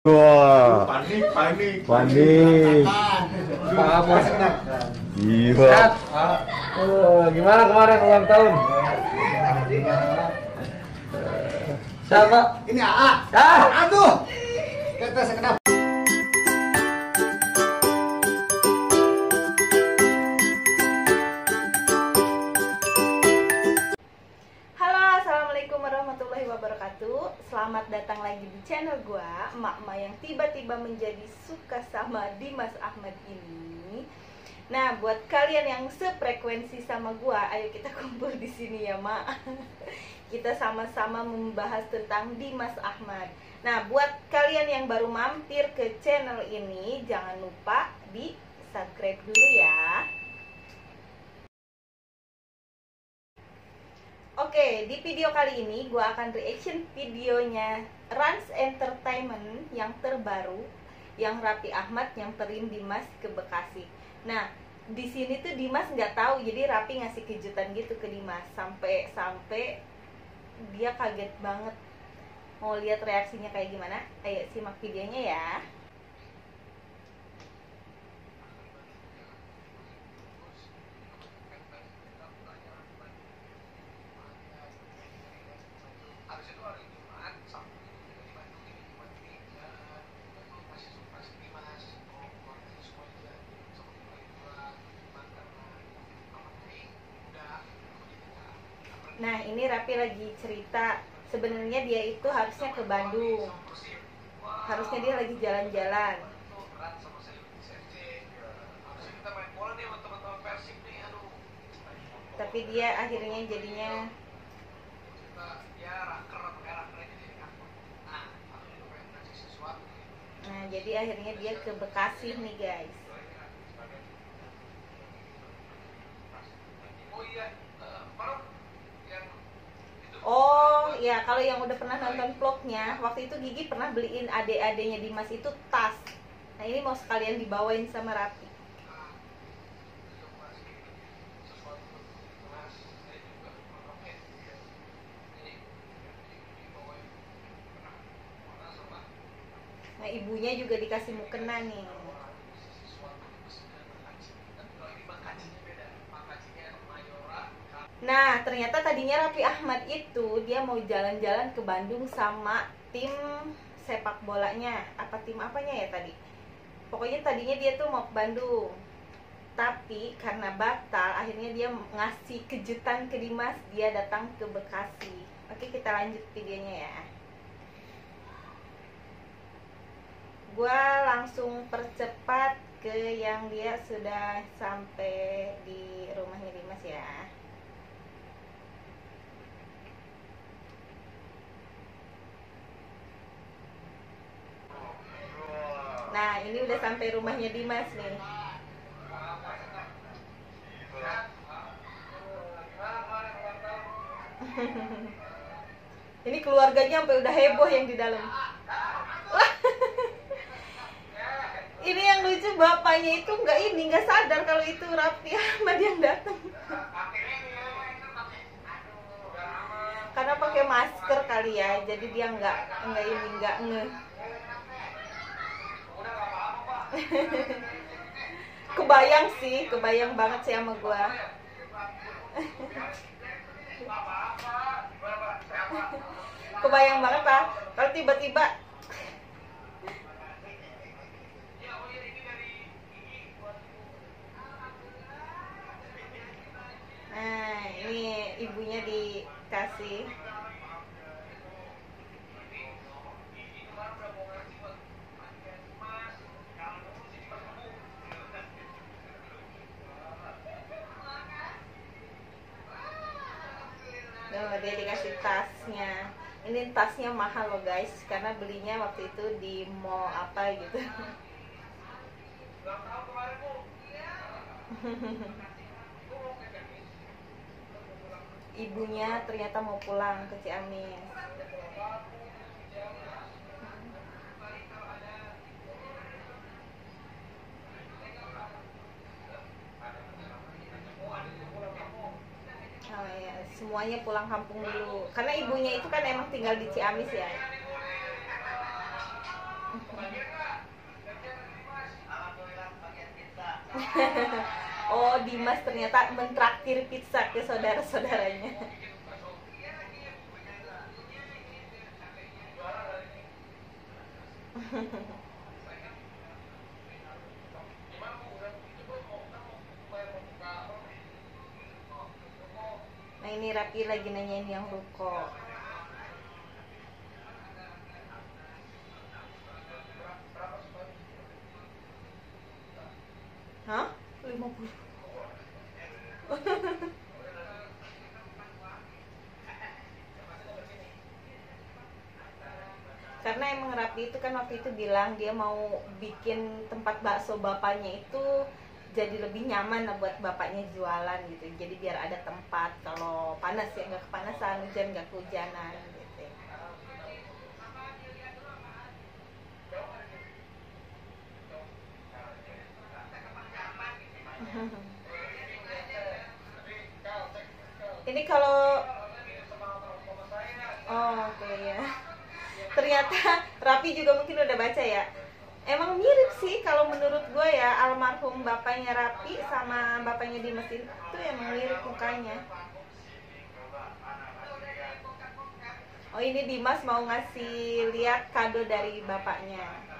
Wah, Panik. panik. Apa senang? Iya. Gimana kemarin ulang tahun? Siapa? Ini AA. Aduh. Kita sekedap. Halo, assalamualaikum warahmatullahi wabarakatuh. Selamat datang lagi di channel gua, emak-emak yang tiba-tiba menjadi suka sama Dimas Ahmad ini. Nah, buat kalian yang sefrekuensi sama gua, ayo kita kumpul di sini ya, Mak. Kita sama-sama membahas tentang Dimas Ahmad. Nah, buat kalian yang baru mampir ke channel ini, jangan lupa di subscribe dulu ya. Oke, di video kali ini gue akan reaction videonya Rans Entertainment yang terbaru, yang Raffi Ahmad nyamperin Dimas ke Bekasi. Nah, di sini tuh Dimas nggak tahu, jadi Raffi ngasih kejutan gitu ke Dimas, sampai dia kaget banget. Mau lihat reaksinya kayak gimana? Ayo simak videonya ya. Nah, ini Raffi lagi cerita, sebenarnya dia itu harusnya ke Bandung. Harusnya dia lagi jalan-jalan. Tapi dia akhirnya jadinya jadi akhirnya dia ke Bekasi nih, guys. Oh ya, kalau yang udah pernah nonton vlognya, waktu itu Gigi pernah beliin adik-adiknya Dimas itu tas. Nah, ini mau sekalian dibawain sama Raffi. Nah, ibunya juga dikasih mukena nih. Nah, ternyata tadinya Raffi Ahmad itu dia mau jalan-jalan ke Bandung sama tim sepak bolanya. Apa tim apanya ya tadi? Pokoknya tadinya dia tuh mau ke Bandung. Tapi karena batal, akhirnya dia ngasih kejutan ke Dimas, dia datang ke Bekasi. Oke, kita lanjut videonya ya. Gua langsung percepat ke yang dia sudah sampai di rumahnya Dimas ya. Nah, ini udah sampai rumahnya Dimas nih. Ini keluarganya sampai udah heboh yang di dalam. Ini yang lucu, bapaknya itu nggak sadar kalau itu Raffi Ahmad yang datang. Karena pakai masker kali ya, jadi dia nggak nge. Kebayang banget sih sama gua. Kebayang banget Pak, kalau tiba-tiba nah, ini ibunya dikasih. Dia dikasih tasnya. Ini tasnya mahal loh guys, karena belinya waktu itu di mall apa gitu. Ibunya ternyata mau pulang ke Ciamis. Semuanya pulang kampung dulu, karena ibunya itu kan emang tinggal di Ciamis ya. Oh, Dimas ternyata mentraktir pizza ke saudara-saudaranya. Nah, ini Rapi lagi nanyain yang ruko. Hah? 50. Karena emang Rapi itu kan waktu itu bilang dia mau bikin tempat bakso bapaknya itu jadi lebih nyaman lah buat bapaknya jualan gitu. Jadi biar ada tempat kalau panas ya nggak kepanasan, hujan nggak kehujanan gitu. Ini kalau oke ya. Ternyata Rapi juga mungkin udah baca ya. Emang mirip sih kalau menurut gue ya, almarhum bapaknya Rapi sama bapaknya Dimas itu emang mirip mukanya. Oh, ini Dimas mau ngasih lihat kado dari bapaknya.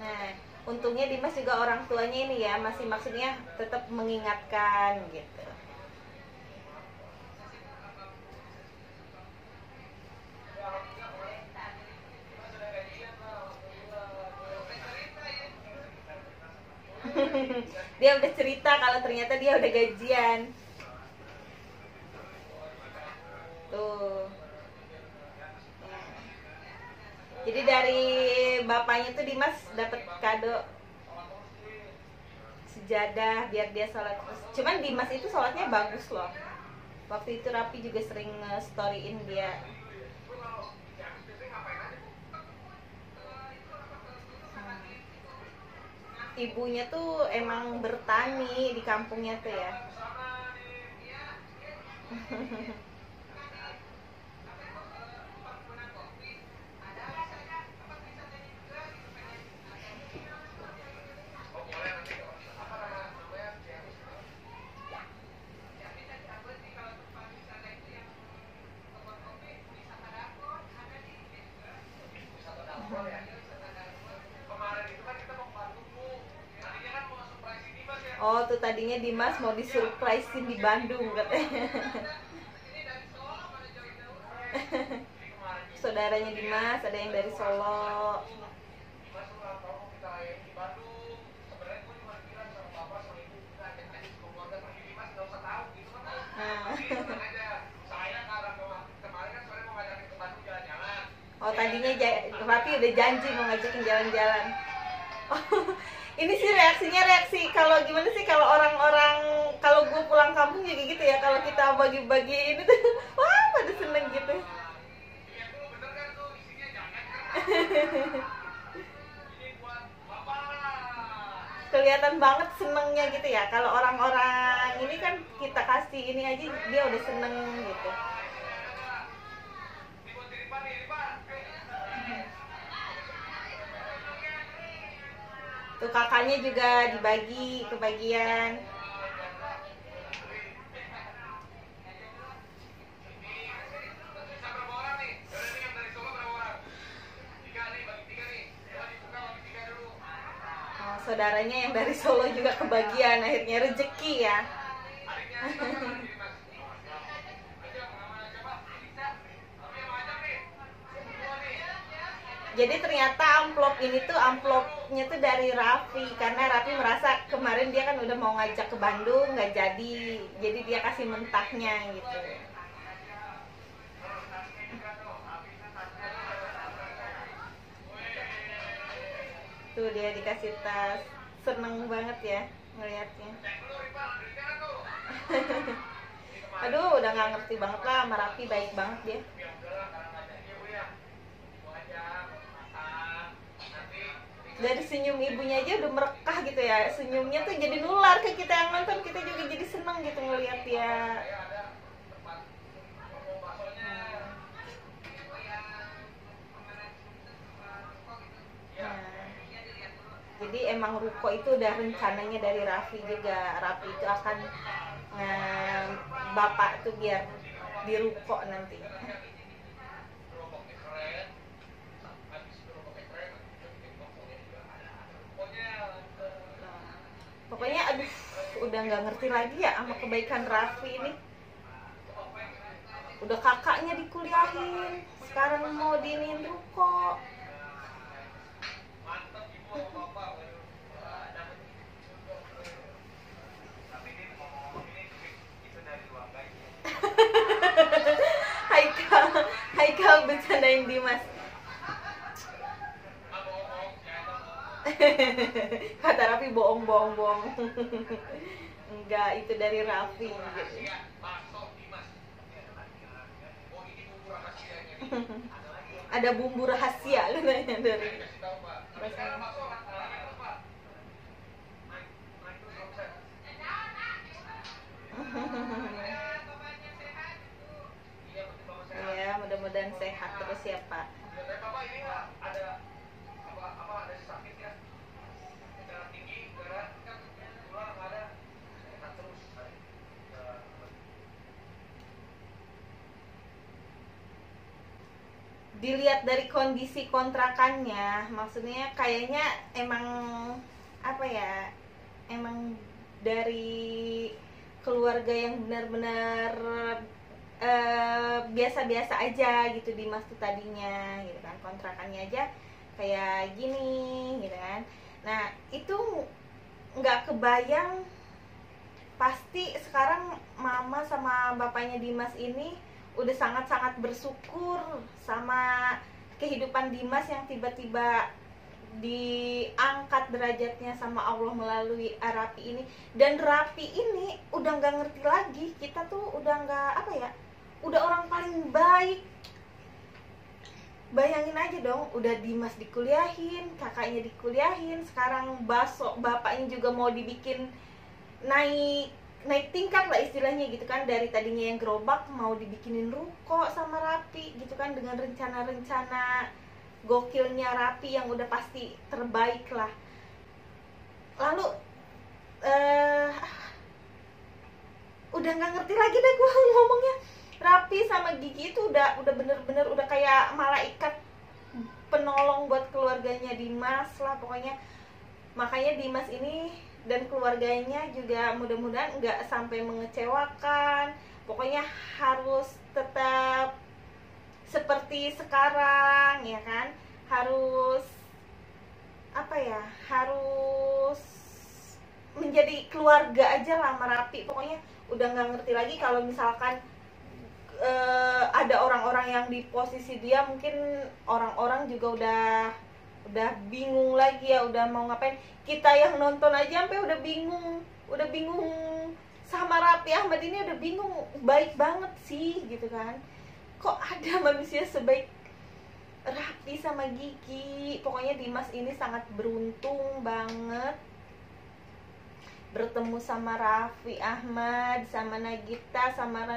Nah, untungnya Dimas juga orang tuanya ini ya masih maksudnya tetap mengingatkan gitu. Dia udah cerita kalau ternyata dia udah gajian. Tuh. Jadi dari bapaknya tuh Dimas dapat kado sejadah biar dia sholat terus. Cuman Dimas itu sholatnya bagus loh. Waktu itu Rapi juga sering nge-storyin dia. Ibunya tuh emang bertani di kampungnya tuh ya. Oh, tuh tadinya Dimas mau disurprisein di Bandung katanya. Saudaranya Dimas ada yang dari Solo. Oh, tadinya Rapi udah janji mau ngajakin jalan-jalan. Oh, ini sih reaksi kalau gimana sih kalau orang-orang kalau gue pulang kampung juga gitu ya, kalau kita bagi-bagi ini tuh wah pada seneng gitu. Kelihatan banget senengnya gitu ya, kalau orang-orang ini kan kita kasih ini aja dia udah seneng gitu. Tuh kakaknya juga dibagi kebagian. Oh, saudaranya yang dari Solo juga kebagian, akhirnya rezeki ya. Jadi ternyata amplop ini tuh amplopnya tuh dari Raffi, karena Raffi merasa kemarin dia kan udah mau ngajak ke Bandung nggak jadi dia kasih mentahnya gitu. Tuh dia dikasih tas, seneng banget ya ngelihatnya. Aduh, udah nggak ngerti banget lah sama Raffi, baik banget dia. dari senyum ibunya aja udah merekah gitu ya, senyumnya tuh jadi nular ke kita yang nonton, kita juga jadi seneng gitu ngeliat dia. Jadi emang ruko itu udah rencananya dari Raffi juga. Raffi itu akan bapak tuh biar di ruko nanti. Pokoknya aduh, udah nggak ngerti lagi ya sama kebaikan Raffi ini. Udah kakaknya dikuliahin, sekarang mau diinin ruko. Haikal bercandain Dimas. Kata Raffi bohong. Enggak, itu dari Raffi gitu. Ada bumbu rahasia katanya dari ya, mudah-mudahan sehat terus ya Pak. Dilihat dari kondisi kontrakannya, maksudnya kayaknya emang apa ya, emang dari keluarga yang benar-benar biasa-biasa aja gitu Dimas tuh tadinya gitu kan, kontrakannya aja kayak gini gitu kan. Nah itu nggak kebayang, pasti sekarang mama sama bapaknya Dimas ini udah sangat-sangat bersyukur sama kehidupan Dimas yang tiba-tiba diangkat derajatnya sama Allah melalui Raffi ini. Dan Raffi ini udah nggak ngerti lagi, kita tuh udah nggak apa ya, udah orang paling baik. Bayangin aja dong, udah Dimas dikuliahin, kakaknya dikuliahin, sekarang bapaknya juga mau dibikin naik tingkat lah istilahnya gitu kan, dari tadinya yang gerobak mau dibikinin ruko sama Raffi gitu kan, dengan rencana-rencana gokilnya Raffi yang udah pasti terbaik lah. Lalu udah nggak ngerti lagi deh gue ngomongnya. Raffi sama Gigi itu udah bener-bener udah kayak malaikat penolong buat keluarganya Dimas lah pokoknya. Makanya Dimas ini dan keluarganya juga mudah-mudahan nggak sampai mengecewakan. Pokoknya harus tetap seperti sekarang ya kan, harus apa ya, harus menjadi keluarga aja lah sama Raffi. Pokoknya udah nggak ngerti lagi kalau misalkan ada orang-orang yang di posisi dia, mungkin orang-orang juga udah bingung lagi ya, udah mau ngapain. Kita yang nonton aja sampai udah bingung sama Raffi Ahmad ini, udah bingung, baik banget sih gitu kan, kok ada manusia sebaik Raffi sama Gigi. Pokoknya Dimas ini sangat beruntung banget bertemu sama Raffi Ahmad, sama Nagita, sama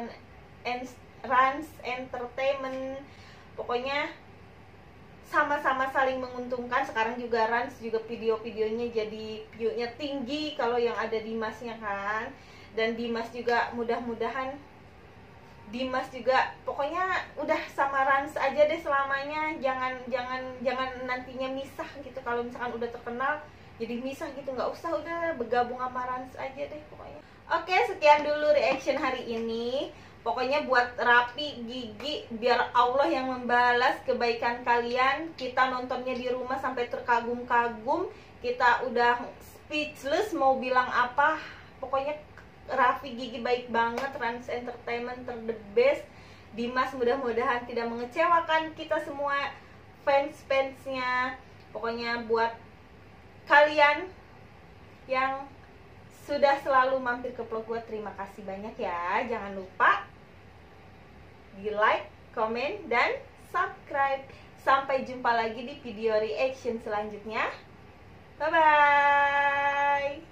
Rans Entertainment. Pokoknya sama-sama saling menguntungkan. Sekarang juga Rans juga video-videonya jadi view-nya tinggi kalau yang ada Dimasnya kan. Dan Dimas juga mudah-mudahan Dimas juga pokoknya udah sama Rans aja deh selamanya. Jangan nantinya misah gitu. Kalau misalkan udah terkenal jadi misah gitu, nggak usah, udah bergabung sama Rans aja deh pokoknya. Oke, sekian dulu reaction hari ini. Pokoknya buat Raffi, Gigi, biar Allah yang membalas kebaikan kalian. Kita nontonnya di rumah sampai terkagum-kagum. Kita udah speechless mau bilang apa. Pokoknya Raffi, Gigi baik banget. Rans Entertainment the best. Dimas mudah-mudahan tidak mengecewakan kita semua fans-fansnya. Pokoknya buat kalian yang sudah selalu mampir ke vlog gue, terima kasih banyak ya. Jangan lupa di like, komen, dan subscribe. Sampai jumpa lagi di video reaction selanjutnya. Bye bye.